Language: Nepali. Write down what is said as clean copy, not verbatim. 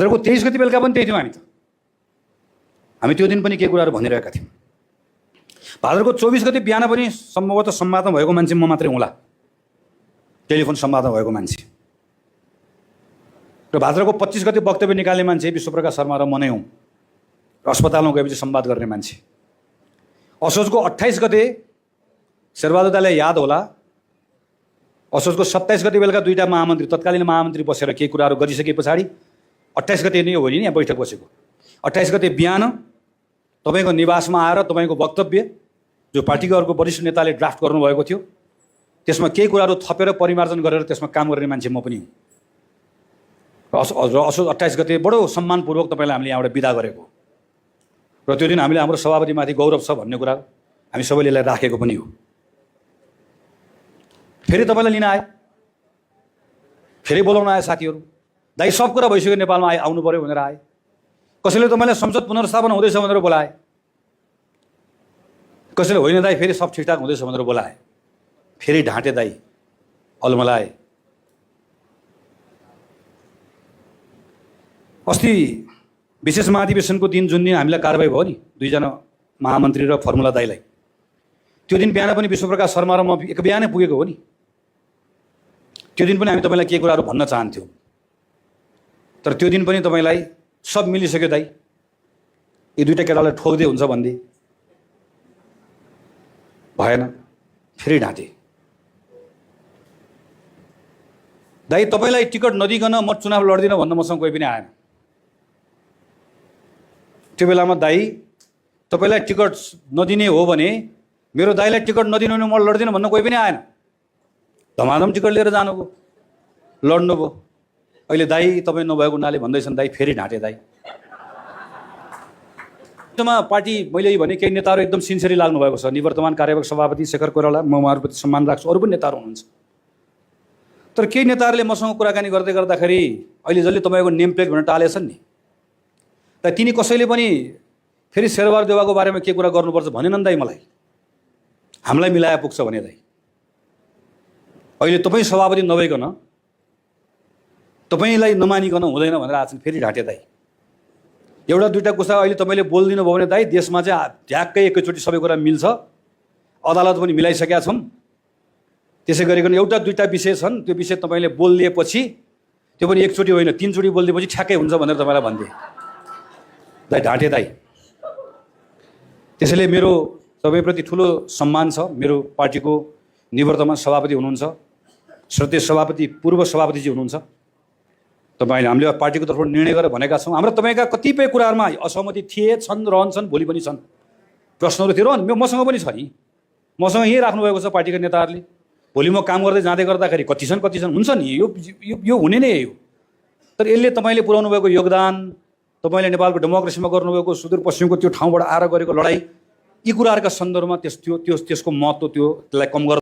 भाद्रको 23 गति बेलुका पनि त्यही थियौँ हामी त्यो दिन पनि के कुराहरू भनिरहेका थियौँ। भाद्रको 24 गति बिहान पनि सम्भवतः संवादमा भएको मान्छे म मात्रै हुँला, टेलिफोन संवादमा भएको मान्छे। र भाद्रको 25 गति वक्तव्य निकाल्ने मान्छे विश्वप्रकाश शर्मा र म नै हौँ, अस्पतालमा गएपछि संवाद गर्ने मान्छे। असोजको 28 गते शेरबहादुर दाइलाई याद होला, असोजको 27 गते बेलुका दुईटा महामन्त्री, तत्कालीन महामन्त्री बसेर केही कुराहरू गरिसके पछाडि 28 गते नै हो नि यहाँ बैठक बसेको। 28 गते बिहान तपाईँको निवासमा आएर तपाईँको वक्तव्य जो पार्टीको अर्को वरिष्ठ नेताले ड्राफ्ट गर्नुभएको थियो त्यसमा केही कुराहरू थपेर परिमार्जन गरेर त्यसमा काम गर्ने मान्छे म पनि हुँ। र असोज 28 गते बडो सम्मानपूर्वक तपाईँलाई हामीले यहाँबाट बिदा गरेको र त्यो दिन हामीले हाम्रो सभापतिमाथि गौरव छ भन्ने कुरा हामी सबैले यसलाई राखेको पनि हो। फेरि तपाईँलाई लिन आयो, फेरि बोलाउन आयो साथीहरू, दाइ सब कुरा भइसक्यो नेपालमा आउनु पर्यो भनेर आए। कसैले तपाईँलाई संसद पुनर्स्थापना हुँदैछ भनेर बोलाए, कसैले होइन दाइ फेरि सब ठिकठाक हुँदैछ भनेर बोलाए, फेरि ढाँटे दाइ, अलमलाए। अस्ति विशेष महाधिवेशनको दिन जुन दिन हामीलाई कारबाही भयो नि दुईजना महामन्त्री र फर्मुला दाइलाई, त्यो दिन बिहान पनि विश्वप्रकाश शर्मा र म एक बिहानै पुगेको हो नि। त्यो दिन पनि हामी तपाईँलाई के कुराहरू भन्न चाहन्थ्यौँ, तर त्यो दिन पनि तपाईँलाई सब मिलिसक्यो दाइ, यी दुईटा केटालाई ठोक्दै हुन्छ भन्दै भएन, फेरि ढाँटे। दाइ तपाईँलाई टिकट नदिकन म चुनाव लड्दिनँ भन्न मसँग कोही पनि आएन। त्यो बेलामा दाइ तपाईँलाई टिकट नदिने हो भने मेरो दाइलाई टिकट नदिनु भने म लड्दिनँ भन्न कोही पनि आएन। धमाधम टिकट लिएर जानुभयो, लड्नुभयो। अहिले दाइ तपाईँ नभएको हुनाले भन्दैछन् दाइ फेरि ढाँटे दाइ। पार्टी मैले भने केही नेताहरू एकदम सिन्सियरली लाग्नु भएको छ। निवर्तमान कार्यवाहक सभापति शेखर कोइराला, म उहाँहरूप्रति सम्मान राख्छु, अरू पनि नेताहरू हुनुहुन्छ। तर केही नेताहरूले मसँग कुराकानी गर्दै गर्दाखेरि अहिले जसले तपाईँको नेम प्लेट भनेर टालेछन् नि, त तिनी कसैले पनि फेरि शेरबहादुर देउवाको बारेमा के कुरा गर्नुपर्छ भनेनन् दाइ मलाई, हामीलाई मिलाए पुग्छ भने दाइ। अहिले तपाईँ सभापति नभइकन तपाईँलाई नमानिकन हुँदैन भनेर आछन्, फेरि ढाँटे दाइ। एउटा दुईवटा कुरा अहिले तपाईँले बोलिदिनु भयो भने दाइ देशमा चाहिँ झ्याक्कै एकैचोटि सबै कुरा मिल्छ, अदालत पनि मिलाइसकेका छौँ। त्यसै गरिकन एउटा दुईवटा विषय छन्, त्यो विषय तपाईँले बोलिदिएपछि त्यो पनि एकचोटि होइन 3 चोटि बोलिदिएपछि ठ्याक्कै हुन्छ भनेर तपाईँलाई भनिदिए दाइ, ढाँटे दाइ। त्यसैले मेरो तपाईँप्रति ठुलो सम्मान छ। मेरो पार्टीको निवर्तमान सभापति हुनुहुन्छ, श्रद्धेय सभापति पूर्व सभापतिजी हुनुहुन्छ। तपाईँले हामीले पार्टीको तर्फबाट निर्णय गरेर भनेका छौँ। हाम्रो तपाईँका कतिपय कुराहरूमा असहमति थिए, छन्, रहन्छन्, भोलि पनि छन्, प्रश्नहरू थियो, रहन्, मसँग पनि छ नि, मसँग यही राख्नुभएको छ पार्टीका नेताहरूले। भोलि म काम गर्दै जाँदै गर्दाखेरि कति छन् हुन्छ नि, यो हुने नै यही हो। तर यसले तपाईँले पुर्याउनु भएको योगदान, तपाईँले नेपालको डेमोक्रेसीमा गर्नुभएको सुदूरपश्चिमको त्यो ठाउँबाट आएर गरेको लडाइँ, यी कुराहरूका सन्दर्भमा त्यसको महत्त्व त्यसलाई कम गरेर